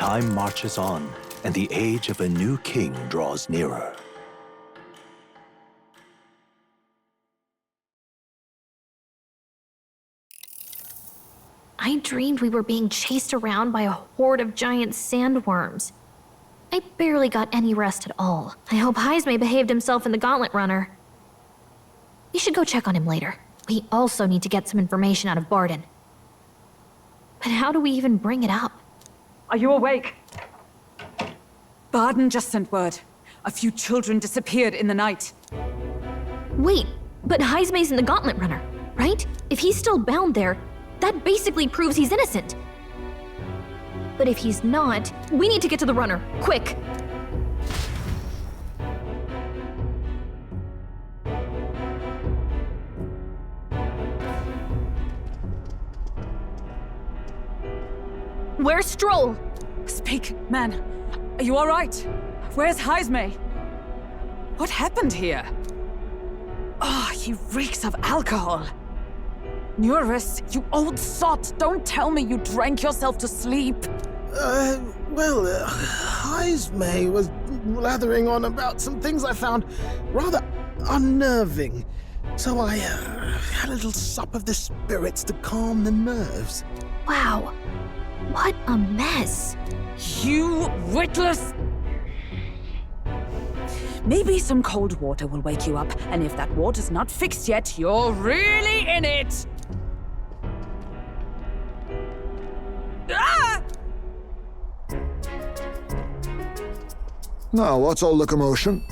Time marches on, and the age of a new king draws nearer. I dreamed we were being chased around by a horde of giant sandworms. I barely got any rest at all. I hope Heismay behaved himself in the Gauntlet Runner. We should go check on him later. We also need to get some information out of Barden. But how do we even bring it up? Are you awake? Barden just sent word. A few children disappeared in the night. Wait, but Heismay's in the Gauntlet Runner, right? If he's still bound there, that basically proves he's innocent. But if he's not, we need to get to the runner, quick! Where's Stroll? Speak, man. Are you all right? Where's Heismay? What happened here? Oh, he reeks of alcohol. Eurus, you old sot, don't tell me you drank yourself to sleep. Heismay was blathering on about some things I found rather unnerving. So I had a little sup of the spirits to calm the nerves. Wow, what a mess. You witless... Maybe some cold water will wake you up, and if that water's not fixed yet, you're really in it! Ah! Now, what's all the commotion?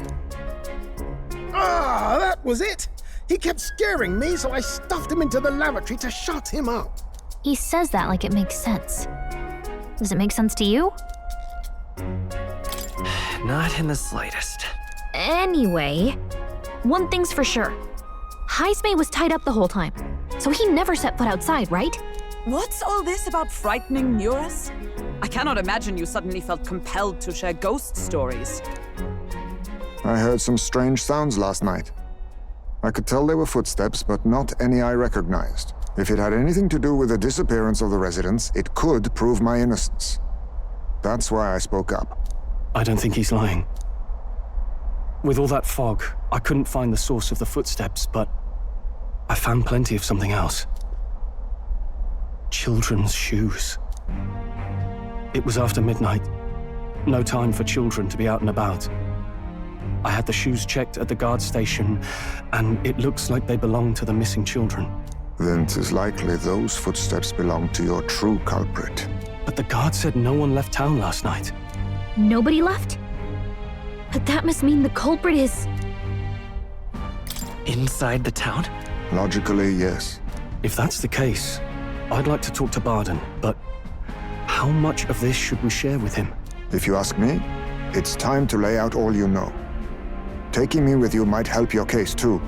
Ah, that was it! He kept scaring me, so I stuffed him into the lavatory to shut him up. He says that like it makes sense. Does it make sense to you? Not in the slightest. Anyway, one thing's for sure. Heismay was tied up the whole time, so he never set foot outside, right? What's all this about frightening Eurus? I cannot imagine you suddenly felt compelled to share ghost stories. I heard some strange sounds last night. I could tell they were footsteps, but not any I recognized. If it had anything to do with the disappearance of the residents, it could prove my innocence. That's why I spoke up. I don't think he's lying. With all that fog, I couldn't find the source of the footsteps, but I found plenty of something else. Children's shoes. It was after midnight. No time for children to be out and about. I had the shoes checked at the guard station, and it looks like they belong to the missing children. Then 'tis likely those footsteps belong to your true culprit. But the guard said no one left town last night. Nobody left? But that must mean the culprit is... Inside the town? Logically, yes. If that's the case, I'd like to talk to Barden, but how much of this should we share with him? If you ask me, it's time to lay out all you know. Taking me with you might help your case too.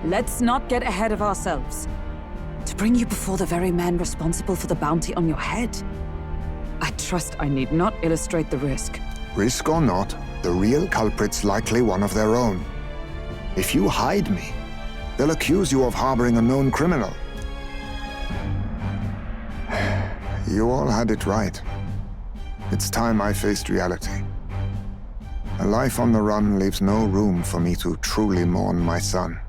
Let's not get ahead of ourselves. To bring you before the very man responsible for the bounty on your head, I trust I need not illustrate the risk. Risk or not, the real culprit's likely one of their own. If you hide me, they'll accuse you of harboring a known criminal. You all had it right. It's time I faced reality. A life on the run leaves no room for me to truly mourn my son.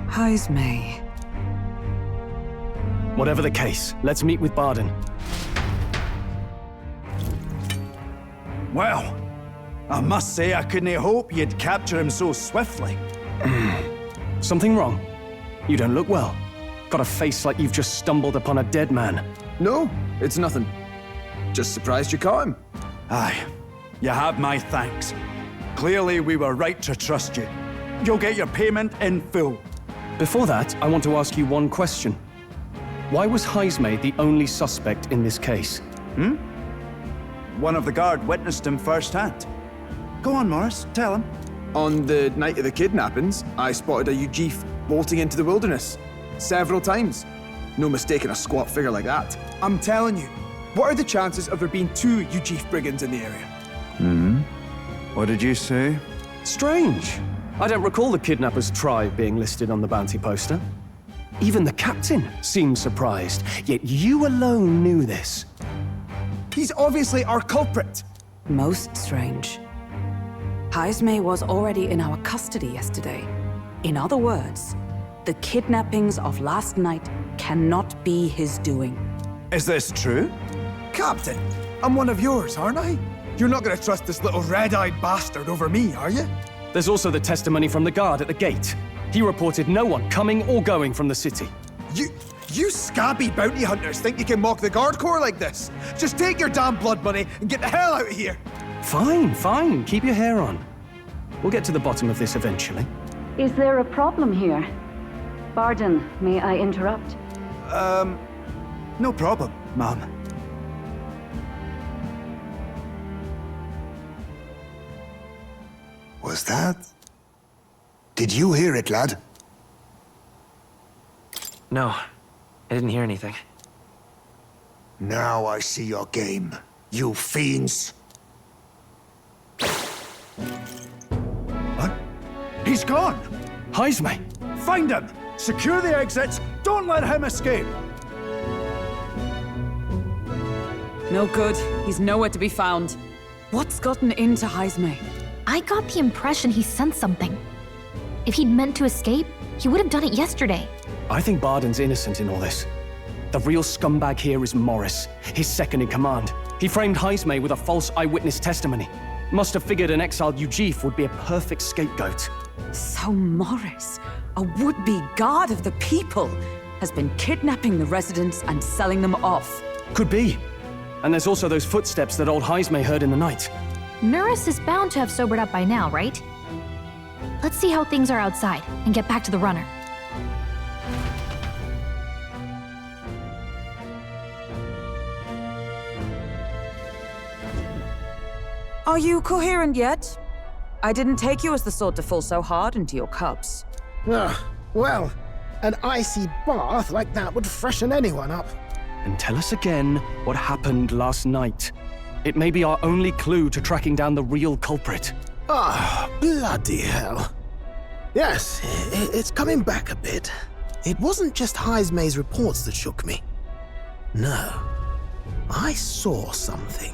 Heismay. Whatever the case, let's meet with Barden. Well, I must say I couldn't hope you'd capture him so swiftly. Something wrong? You don't look well. Got a face like you've just stumbled upon a dead man. No, it's nothing. Just surprised you caught him. Aye, you have my thanks. Clearly we were right to trust you. You'll get your payment in full. Before that, I want to ask you one question. Why was Heismay the only suspect in this case? One of the guard witnessed him firsthand. Go on, Morris, tell him. On the night of the kidnappings, I spotted a Ujif bolting into the wilderness. Several times. No mistaking a squat figure like that. I'm telling you, what are the chances of there being 2 Ujif brigands in the area? What did you say? Strange. I don't recall the kidnappers' tribe being listed on the bounty poster. Even the captain seemed surprised, yet you alone knew this. He's obviously our culprit. Most strange. Heismay was already in our custody yesterday. In other words, the kidnappings of last night cannot be his doing. Is this true? Captain, I'm one of yours, aren't I? You're not gonna trust this little red-eyed bastard over me, are you? There's also the testimony from the guard at the gate. He reported no one coming or going from the city. You scabby bounty hunters think you can mock the guard corps like this? Just take your damn blood money and get the hell out of here! Fine, fine. Keep your hair on. We'll get to the bottom of this eventually. Is there a problem here? Pardon, may I interrupt? No problem, ma'am. Was that? Did you hear it, lad? No, I didn't hear anything. Now I see your game, you fiends. What? He's gone! Heismay! Find him! Secure the exits! Don't let him escape! No good. He's nowhere to be found. What's gotten into Heismay? I got the impression he sensed something. If he'd meant to escape, he would have done it yesterday. I think Barden's innocent in all this. The real scumbag here is Morris, his second in command. He framed Heismay with a false eyewitness testimony. Must have figured an exiled Ujif would be a perfect scapegoat. So Morris, a would-be guard of the people, has been kidnapping the residents and selling them off. Could be. And there's also those footsteps that old Heismay heard in the night. Norris is bound to have sobered up by now, right? Let's see how things are outside and get back to the runner. Are you coherent yet? I didn't take you as the sort to fall so hard into your cups. Well, an icy bath like that would freshen anyone up. And tell us again what happened last night. It may be our only clue to tracking down the real culprit. Bloody hell. Yes, it's coming back a bit. It wasn't just Heismay's reports that shook me. No, I saw something.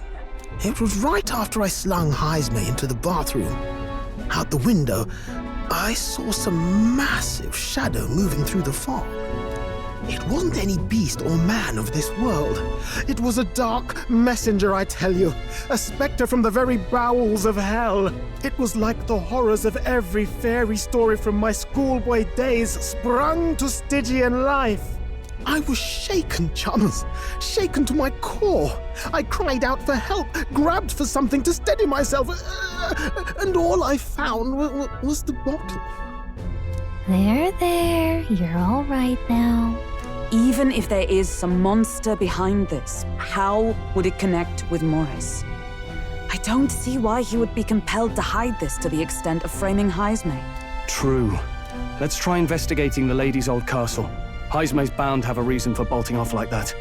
It was right after I slung Heismay into the bathroom. Out the window, I saw some massive shadow moving through the fog. It wasn't any beast or man of this world. It was a dark messenger, I tell you. A specter from the very bowels of hell. It was like the horrors of every fairy story from my schoolboy days sprung to Stygian life. I was shaken, chums. Shaken to my core. I cried out for help, grabbed for something to steady myself, and all I found was the bottle. There, you're all right now. Even if there is some monster behind this, how would it connect with Morris? I don't see why he would be compelled to hide this to the extent of framing Heismay. True. Let's try investigating the lady's old castle. Heismay's bound to have a reason for bolting off like that.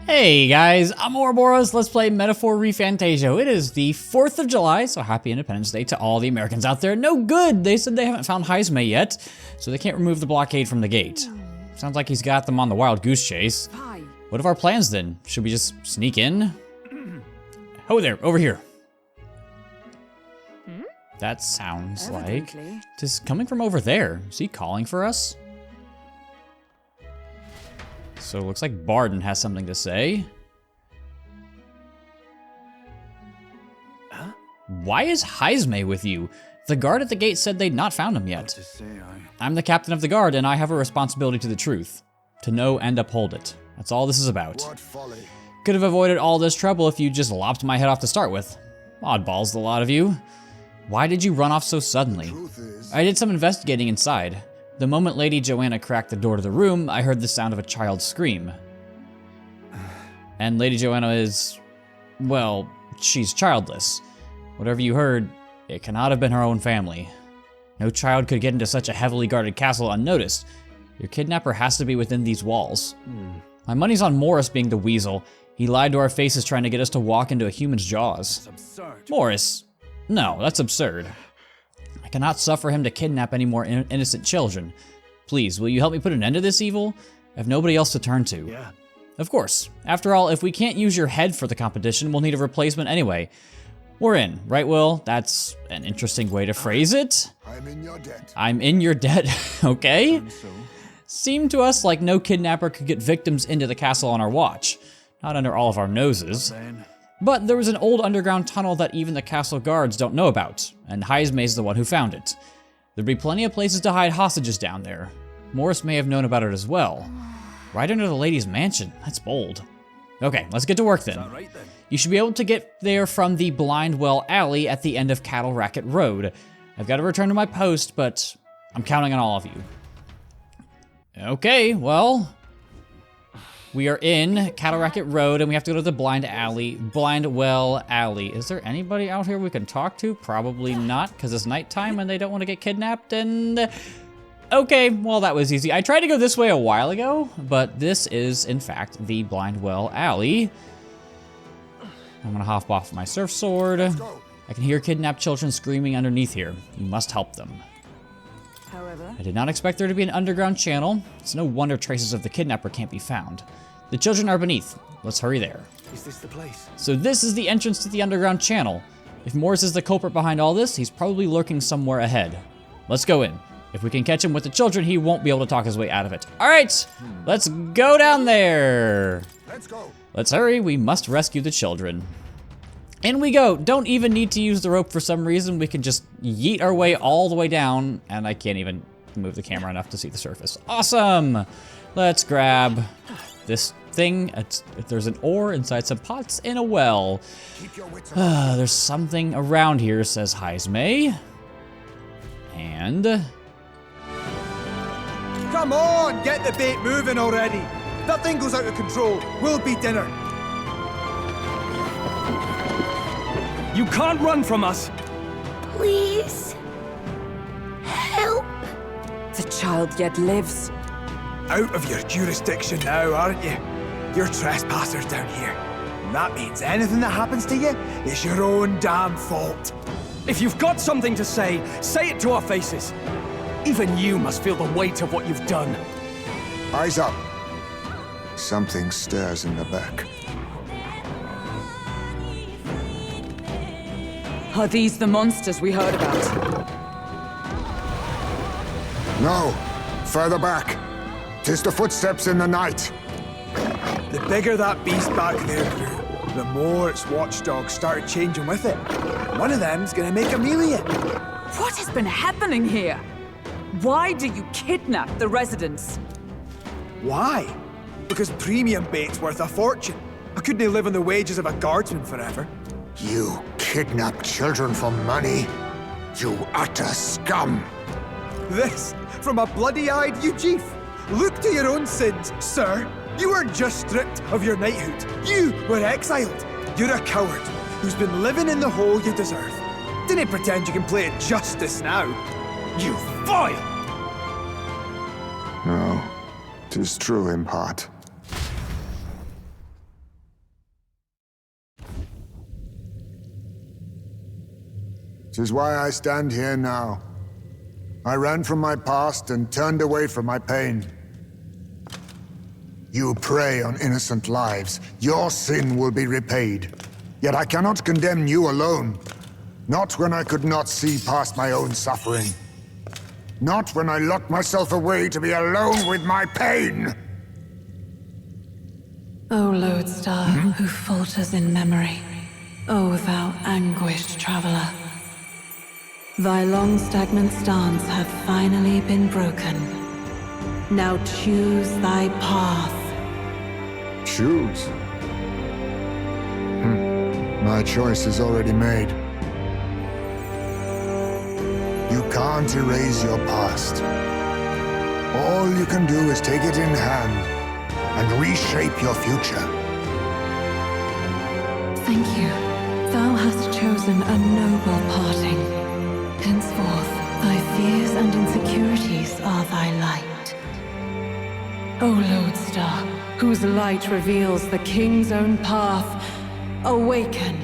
Hey guys, I'm Ouroboros. Let's play Metaphor ReFantazio. It is the 4th of July, so happy Independence Day to all the Americans out there. No good! They said they haven't found Heismay yet, so they can't remove the blockade from the gate. Sounds like he's got them on the wild goose chase. What are our plans then? Should we just sneak in? Oh there, over here. That sounds like... Just coming from over there. Is he calling for us? So it looks like Barden has something to say. Huh? Why is Heismay with you? The guard at the gate said they'd not found him yet. I'm the captain of the guard, and I have a responsibility to the truth. To know and uphold it. That's all this is about. What folly. Could have avoided all this trouble if you just lopped my head off to start with. Oddballs, the lot of you. Why did you run off so suddenly? I did some investigating inside. The moment Lady Joanna cracked the door to the room, I heard the sound of a child's scream. And Lady Joanna is... well, she's childless. Whatever you heard, it cannot have been her own family. No child could get into such a heavily guarded castle unnoticed. Your kidnapper has to be within these walls. My money's on Morris being the weasel. He lied to our faces trying to get us to walk into a human's jaws. Absurd. Morris, No, that's absurd. I cannot suffer him to kidnap any more innocent children. Please, will you help me put an end to this evil? I have nobody else to turn to. Yeah. Of course. After all, if we can't use your head for the competition, we'll need a replacement anyway. We're in, right, Will? That's an interesting way to phrase it. I'm in your debt. I'm in your debt, okay? Seemed to us like no kidnapper could get victims into the castle on our watch. Not under all of our noses. But there was an old underground tunnel that even the castle guards don't know about, and Heismay's the one who found it. There'd be plenty of places to hide hostages down there. Morris may have known about it as well. Right under the lady's mansion. That's bold. Okay, let's get to work then. You should be able to get there from the Blind Well Alley at the end of Cattle Racket Road. I've got to return to my post, but I'm counting on all of you. Okay, well, we are in Cattle Racket Road, and we have to go to the Blind Well Alley. Is there anybody out here we can talk to? Probably not, because it's nighttime and they don't want to get kidnapped, and... Okay, well, that was easy. I tried to go this way a while ago, but this is, in fact, the Blind Well Alley. I'm gonna hop off my surf sword. I can hear kidnapped children screaming underneath here. You must help them. However, I did not expect there to be an underground channel. It's no wonder traces of the kidnapper can't be found. The children are beneath. Let's hurry there. Is this the place? So this is the entrance to the underground channel. If Morris is the culprit behind all this, he's probably lurking somewhere ahead. Let's go in. If we can catch him with the children, he won't be able to talk his way out of it. All right, let's go down there. Let's go. Let's hurry, we must rescue the children. In we go. Don't even need to use the rope for some reason. We can just yeet our way all the way down, and I can't even move the camera enough to see the surface. Awesome. Let's grab this thing. There's an ore inside some pots in a well. There's something around here, says Heismay. And... Come on, get the bait moving already. That thing goes out of control. We'll be dinner. You can't run from us! Please. Help. the child yet lives. Out of your jurisdiction now, aren't you? You're trespassers down here. And that means anything that happens to you is your own damn fault. If you've got something to say it to our faces. Even you must feel the weight of what you've done. Eyes up. Something stirs in the back. Are these the monsters we heard about? No, further back. 'Tis the footsteps in the night. The bigger that beast back there grew, the more its watchdogs started changing with it. One of them's gonna make a meal of you. What has been happening here? Why do you kidnap the residents? Why? Because premium bait's worth a fortune. I couldn't live on the wages of a guardsman forever. You kidnap children for money? You utter scum! This from a bloody-eyed Eugene. Look to your own sins, sir. You weren't just stripped of your knighthood. You were exiled. You're a coward who's been living in the hole you deserve. Didn't pretend you can play at justice now. You foil! No, 'tis true in part. Tis why I stand here now. I ran from my past and turned away from my pain. You prey on innocent lives. Your sin will be repaid. Yet I cannot condemn you alone. Not when I could not see past my own suffering. Not when I locked myself away to be alone with my pain. O lodestar, who falters in memory. O thou anguished traveler. Thy long stagnant stance hath finally been broken. Now choose thy path. Choose? My choice is already made. You can't erase your past. All you can do is take it in hand and reshape your future. Thank you. Thou hast chosen a noble parting. Henceforth, thy fears and insecurities are thy light. O lodestar, whose light reveals the king's own path, awaken.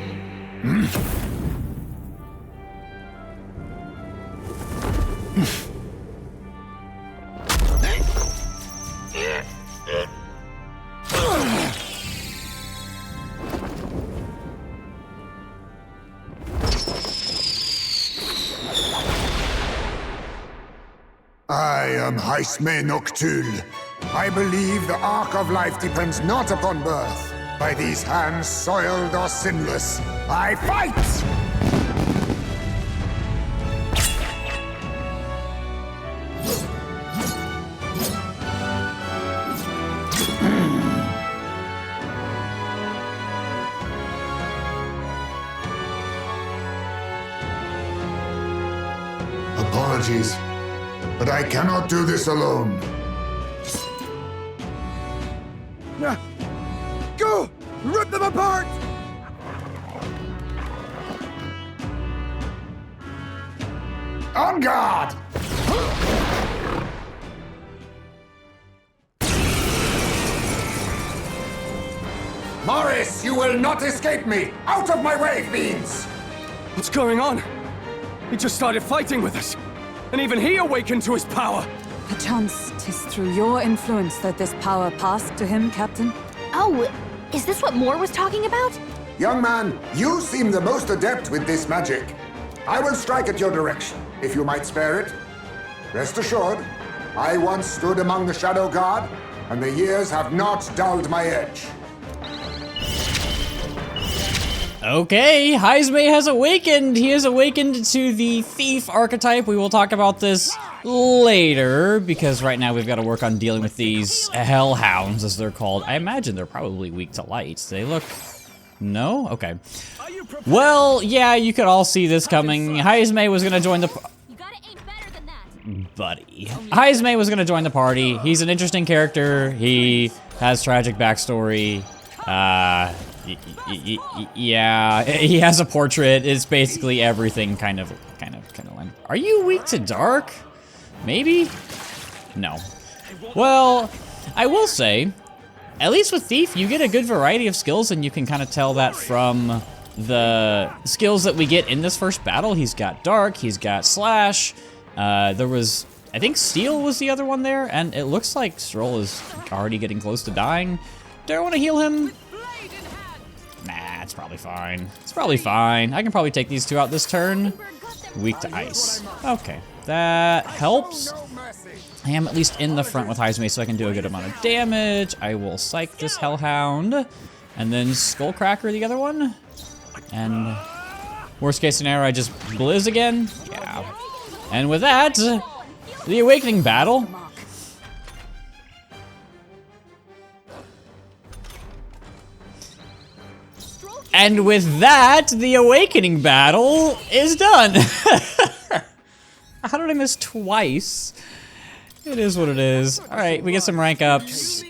I am Heismay Noctul. I believe the arc of life depends not upon birth. By these hands, soiled or sinless, I fight! Apologies, but I cannot do this alone. Go! Rip them apart! On guard! Morris, you will not escape me! Out of my way, fiends! What's going on? He just started fighting with us. And even he awakened to his power. Perchance 'tis through your influence that this power passed to him, Captain? Oh, is this what Moore was talking about? Young man, you seem the most adept with this magic. I will strike at your direction, if you might spare it. Rest assured, I once stood among the Shadow Guard, and the years have not dulled my edge. Okay, Heismay has awakened. He has awakened to the thief archetype. We will talk about this later, because right now we've got to work on dealing with these hellhounds, as they're called. I imagine they're probably weak to light. They look... No? Okay. Well, yeah, you could all see this coming. Heismay was going to join the... Buddy. Heismay was going to join the party. He's an interesting character. He has tragic backstory. Yeah, he has a portrait. It's basically everything kind of like. Are you weak to dark? Maybe? No. Well, I will say, at least with Thief, you get a good variety of skills, and you can kind of tell that from the skills that we get in this first battle. He's got dark, he's got slash, there was, I think Steel was the other one there, and it looks like Stroll is already getting close to dying. Do I want to heal him? Nah, it's probably fine. It's probably fine. I can probably take these two out this turn. Weak to ice. Okay, that helps. I am at least in the front with Heismay, so I can do a good amount of damage. I will psych this Hellhound. And then Skullcracker the other one. And worst case scenario, I just Blizz again. Yeah. And with that, the Awakening battle. And with that, the Awakening battle is done. How did I miss twice? It is what it is. All right, we get some rank ups.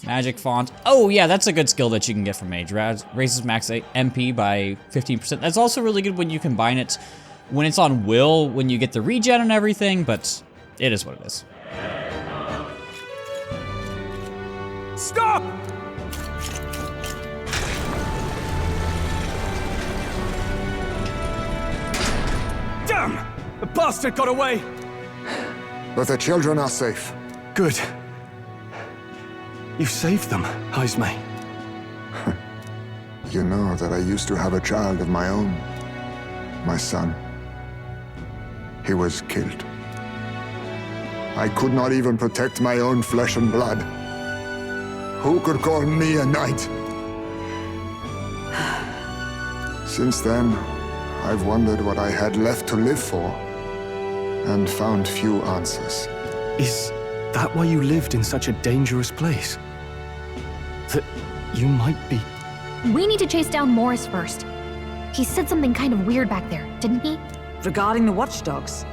Magic font. Oh yeah, that's a good skill that you can get from Mage. Raises max MP by 15%. That's also really good when you combine it when it's on Will, when you get the regen and everything, but it is what it is. Stop! Damn! The bastard got away! But the children are safe. Good. You saved them, Heismay. You know that I used to have a child of my own. My son. He was killed. I could not even protect my own flesh and blood. Who could call me a knight? Since then, I've wondered what I had left to live for, and found few answers. Is that why you lived in such a dangerous place? That you might be... We need to chase down Morris first. He said something kind of weird back there, didn't he? Regarding the watchdogs,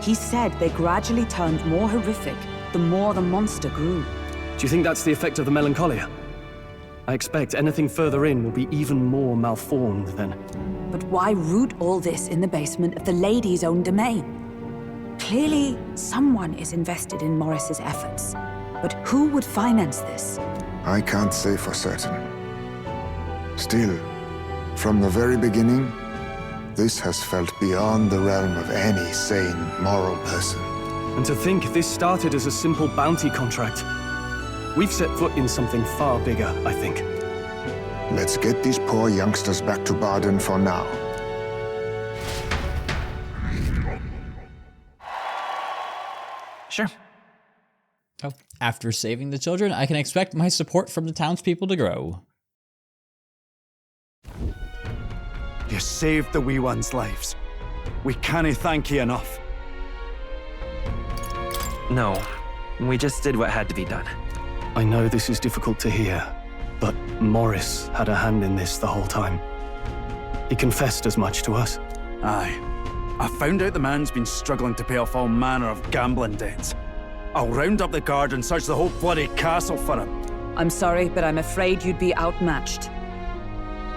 he said they gradually turned more horrific the more the monster grew. Do you think that's the effect of the melancholia? I expect anything further in will be even more malformed then. But why root all this in the basement of the lady's own domain? Clearly, someone is invested in Morris's efforts. But who would finance this? I can't say for certain. Still, from the very beginning, This has felt beyond the realm of any sane, moral person. And to think this started as a simple bounty contract. We've set foot in something far bigger, I think. Let's get these poor youngsters back to Barden for now. Sure. Oh, after saving the children, I can expect my support from the townspeople to grow. You saved the wee ones' lives. We cannae thank you enough. No, we just did what had to be done. I know this is difficult to hear, but Morris had a hand in this the whole time. He confessed as much to us. Aye. I found out the man's been struggling to pay off all manner of gambling debts. I'll round up the guard and search the whole bloody castle for him. I'm sorry, but I'm afraid you'd be outmatched.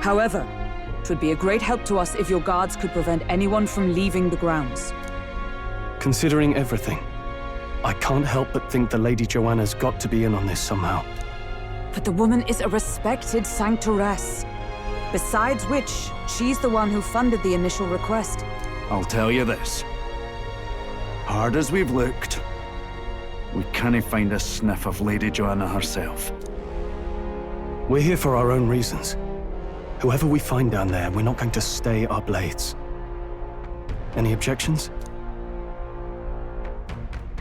However, it would be a great help to us if your guards could prevent anyone from leaving the grounds. Considering everything, I can't help but think the Lady Joanna's got to be in on this somehow. But the woman is a respected sanctoress. Besides which, she's the one who funded the initial request. I'll tell you this. Hard as we've looked, we cannae find a sniff of Lady Joanna herself. We're here for our own reasons. Whoever we find down there, we're not going to stay our blades. Any objections?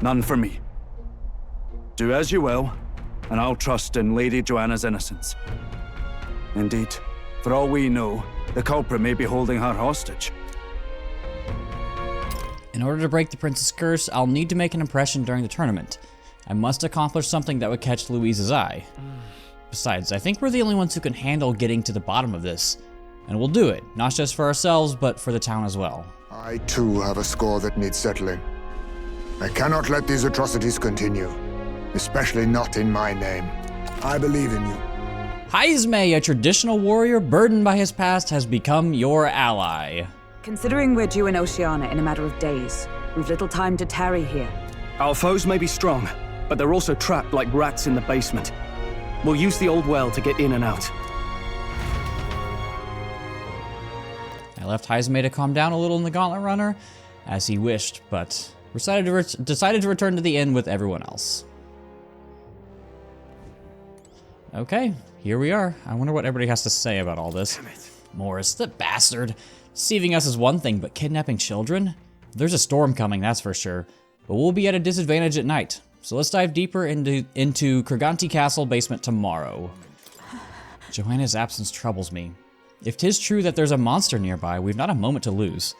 None for me. Do as you will, and I'll trust in Lady Joanna's innocence. Indeed, for all we know, the culprit may be holding her hostage. In order to break the prince's curse, I'll need to make an impression during the tournament. I must accomplish something that would catch Louise's eye. Besides, I think we're the only ones who can handle getting to the bottom of this. And we'll do it, not just for ourselves, but for the town as well. I too have a score that needs settling. I cannot let these atrocities continue, especially not in my name. I believe in you. Heismay, a traditional warrior burdened by his past, has become your ally. Considering we're due in Oceania in a matter of days, we've little time to tarry here. Our foes may be strong, but they're also trapped like rats in the basement. We'll use the old well to get in and out. I left Heismay to calm down a little in the Gauntlet Runner, as he wished, but decided to return to the inn with everyone else. Okay, here we are. I wonder what everybody has to say about all this. Damn it. Morris, the bastard. Deceiving us is one thing, but kidnapping children? There's a storm coming, that's for sure. But we'll be at a disadvantage at night. So let's dive deeper into Kriganti Castle basement tomorrow. Joanna's absence troubles me. If 'tis true that there's a monster nearby, we've not a moment to lose.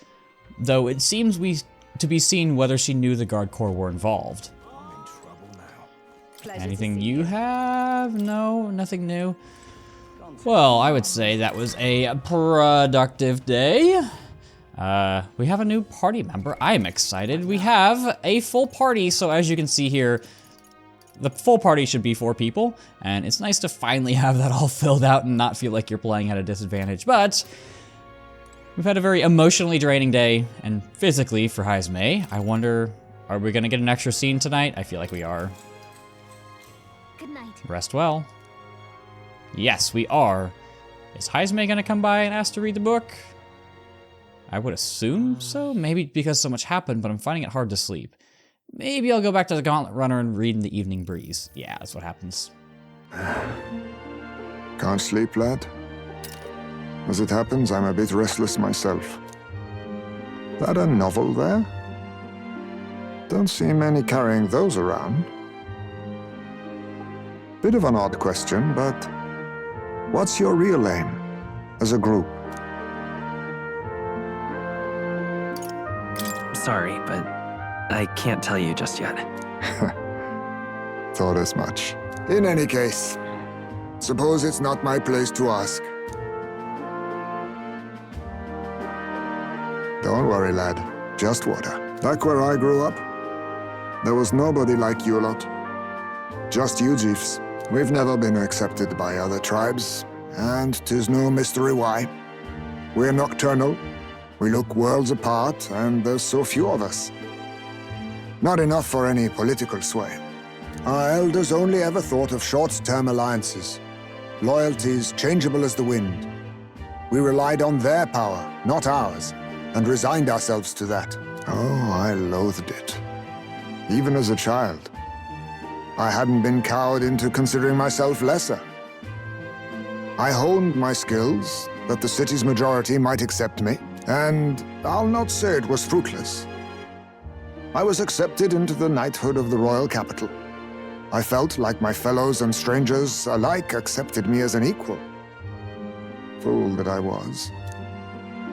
Though it seems to be seen whether she knew the Guard Corps were involved. Anything you have? No, nothing new. Well, I would say that was a productive day. We have a new party member. I'm excited. We have a full party, so as you can see here, the full party should be 4 people, and it's nice to finally have that all filled out and not feel like you're playing at a disadvantage, but we've had a very emotionally draining day, and physically for Heismay. I wonder, are we gonna get an extra scene tonight? I feel like we are. Good night. Rest well. Yes, we are. Is Heismay gonna come by and ask to read the book? I would assume so, maybe because so much happened, but I'm finding it hard to sleep. Maybe I'll go back to the Gauntlet Runner and read in the evening breeze. Yeah, that's what happens. Can't sleep, lad? As it happens, I'm a bit restless myself. That a novel there? Don't see many carrying those around. Bit of an odd question, but what's your real aim as a group? Sorry, but I can't tell you just yet. Thought as much. In any case, suppose it's not my place to ask. Don't worry, lad. Just water. Back where I grew up, there was nobody like you lot. Just you, Jeeves. We've never been accepted by other tribes, and 'tis no mystery why. We're nocturnal, we look worlds apart, and there's so few of us. Not enough for any political sway. Our elders only ever thought of short-term alliances, loyalties changeable as the wind. We relied on their power, not ours. and resigned ourselves to that. Oh, I loathed it. Even as a child. I hadn't been cowed into considering myself lesser. I honed my skills that the city's majority might accept me, and I'll not say it was fruitless. I was accepted into the knighthood of the royal capital. I felt like my fellows and strangers alike accepted me as an equal. Fool that I was.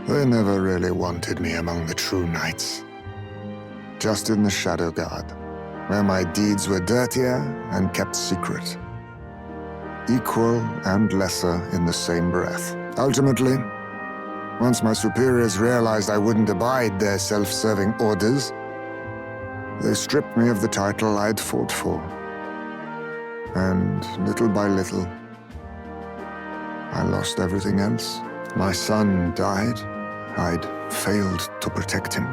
They never really wanted me among the true knights. Just in the Shadow Guard, where my deeds were dirtier and kept secret. Equal and lesser in the same breath. Ultimately, once my superiors realized I wouldn't abide their self-serving orders, they stripped me of the title I'd fought for. And little by little, I lost everything else. My son died. I'd failed to protect him.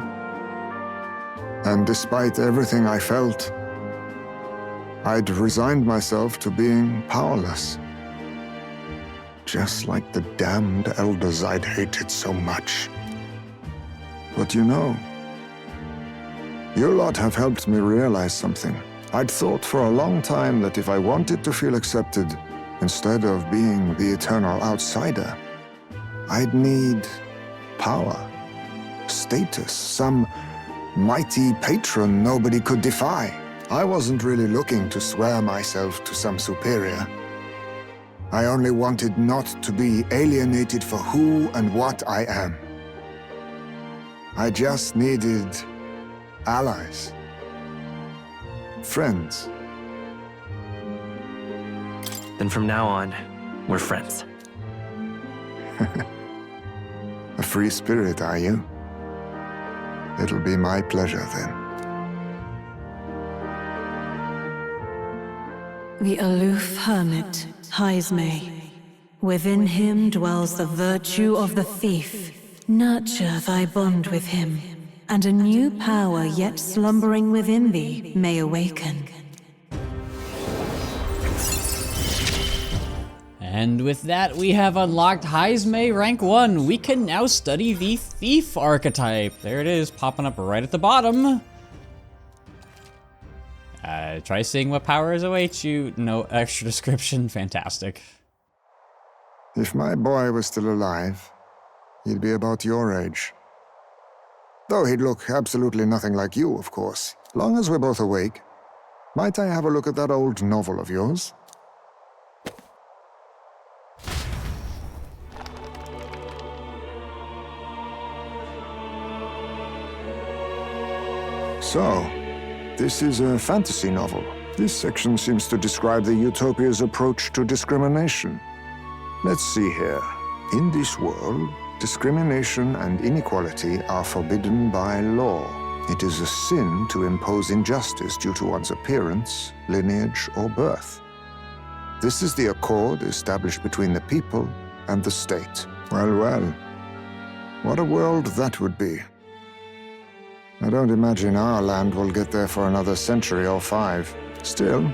And despite everything I felt, I'd resigned myself to being powerless. Just like the damned elders I'd hated so much. But you know, you lot have helped me realize something. I'd thought for a long time that if I wanted to feel accepted, instead of being the eternal outsider, I'd need power, status, some mighty patron nobody could defy. I wasn't really looking to swear myself to some superior. I only wanted not to be alienated for who and what I am. I just needed allies. Friends. Then from now on, we're friends. A free spirit, are you? It'll be my pleasure then. The aloof hermit, Heismay. Within him dwells the virtue of the thief. Nurture thy bond with him, and a new power yet slumbering within thee may awaken. And with that, we have unlocked Heismay Rank 1. We can now study the Thief archetype. There it is, popping up right at the bottom. Try seeing what powers await you. No extra description. Fantastic. If my boy was still alive, he'd be about your age. Though he'd look absolutely nothing like you, of course. Long as we're both awake, might I have a look at that old novel of yours? So, this is a fantasy novel. This section seems to describe the Utopia's approach to discrimination. Let's see here. In this world, discrimination and inequality are forbidden by law. It is a sin to impose injustice due to one's appearance, lineage, or birth. This is the accord established between the people and the state. Well, well. What a world that would be. I don't imagine our land will get there for another century or 5. Still,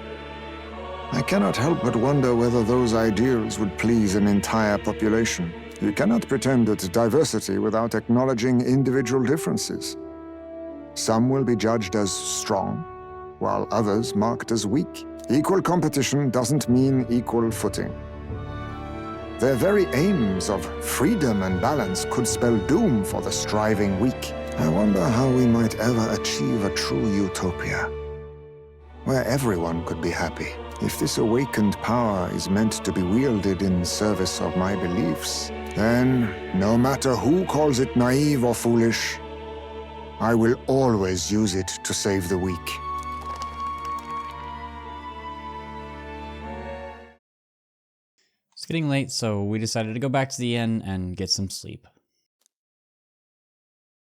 I cannot help but wonder whether those ideals would please an entire population. You cannot pretend at diversity without acknowledging individual differences. Some will be judged as strong, while others marked as weak. Equal competition doesn't mean equal footing. Their very aims of freedom and balance could spell doom for the striving weak. I wonder how we might ever achieve a true utopia, where everyone could be happy. If this awakened power is meant to be wielded in service of my beliefs, then, no matter who calls it naive or foolish, I will always use it to save the weak. It's getting late, so we decided to go back to the inn and get some sleep.